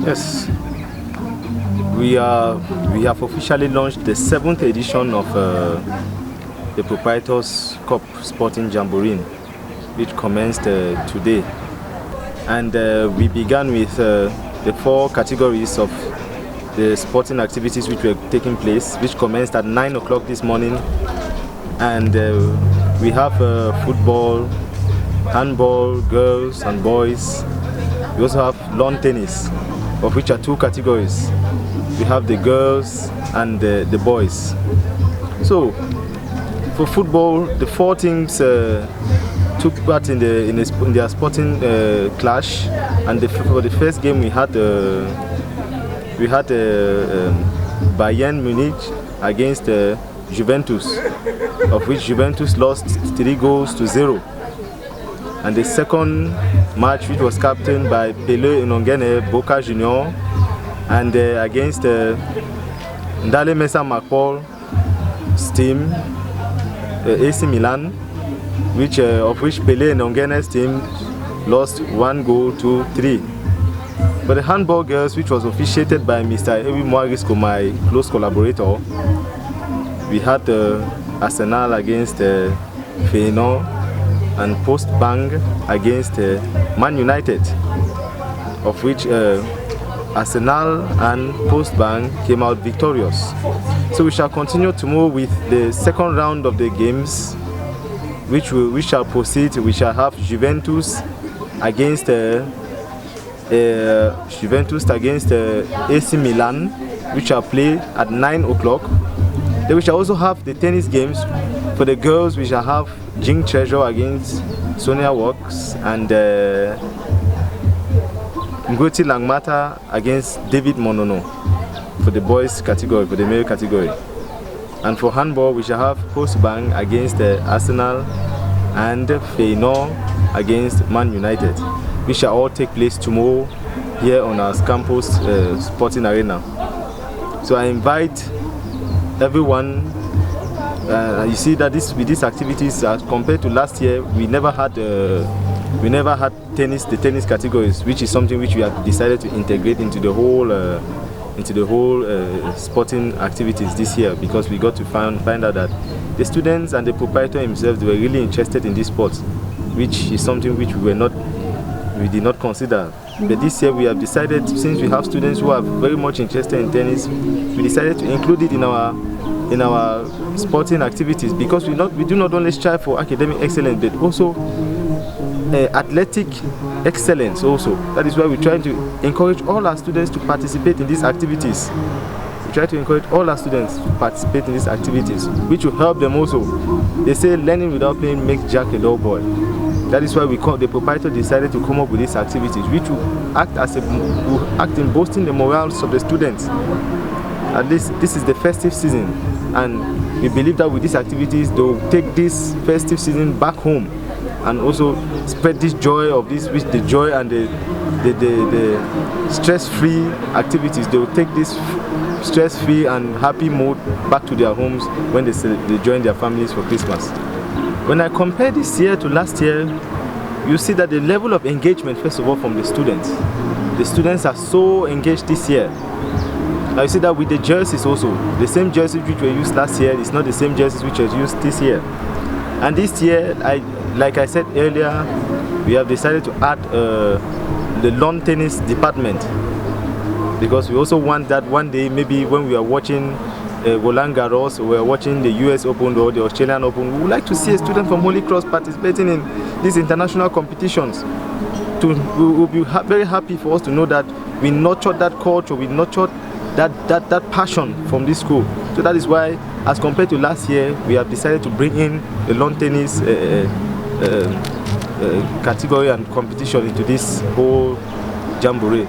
Yes, we have officially launched the 7th edition of the Proprietors Cup Sporting Jamboree, which commenced today. And we began with the 4 categories of the sporting activities which were taking place, which commenced at 9 o'clock this morning. And we have football, handball, girls and boys. We also have lawn tennis, of which are 2 categories. We have the girls and the boys. So, for football, the 4 teams took part in their sporting clash, and for the first game we had Bayern Munich against Juventus, of which Juventus lost 3-0. And the second match, which was captained by Pele Inongene, Boca Junior, and against Ndale Mesa McPaul's team, AC Milan, of which Pele Inongene's team lost 1-3. But the handball girls, which was officiated by Mr. Ewi Moarisco, my close collaborator, we had Arsenal against Feyenoord, and Postbank against Man United, of which Arsenal and Postbank came out victorious. So we shall continue tomorrow with the second round of the games, which we shall proceed. We shall have Juventus against AC Milan, which shall play at 9 o'clock. Then we shall also have the tennis games. For the girls, we shall have Jing Treasure against Sonia Works, and Ngoti Langmata against David Monono for the boys category, for the male category. And for handball, we shall have Postbank against Arsenal and Feyenoord against Man United. We shall all take place tomorrow here on our campus sporting arena. So I invite everyone. You see that with these activities, compared to last year, we never had the tennis categories, which is something which we have decided to integrate into the whole sporting activities this year, because we got to find out that the students and the proprietor himself, they were really interested in this sport, which is something which we did not consider. But this year we have decided, since we have students who are very much interested in tennis, we decided to include it in our sporting activities, because we do not only strive for academic excellence, but also athletic excellence also. That is why we try to encourage all our students to participate in these activities. We try to encourage all our students to participate in these activities, which will help them also. They say learning without playing makes Jack a dull boy. That is why the proprietor decided to come up with these activities, which will act in boosting the morals of the students. At least this is the festive season, and we believe that with these activities they will take this festive season back home and also spread this joy of this, which the joy and the stress-free activities. They will take this stress-free and happy mode back to their homes when they join their families for Christmas. When I compare this year to last year, you see that the level of engagement, first of all, from the students are so engaged this year. Now you see that with the jerseys also, the same jerseys which were used last year is not the same jerseys which were used this year. And this year, like I said earlier, we have decided to add the lawn tennis department, because we also want that one day, maybe when we are watching Roland Garros, or we are watching the US Open or the Australian Open, we would like to see a student from Holy Cross participating in these international competitions. We will be very happy for us to know that we nurtured that culture, we nurtured that passion from this school. So that is why, as compared to last year, we have decided to bring in the lawn tennis category and competition into this whole jamboree.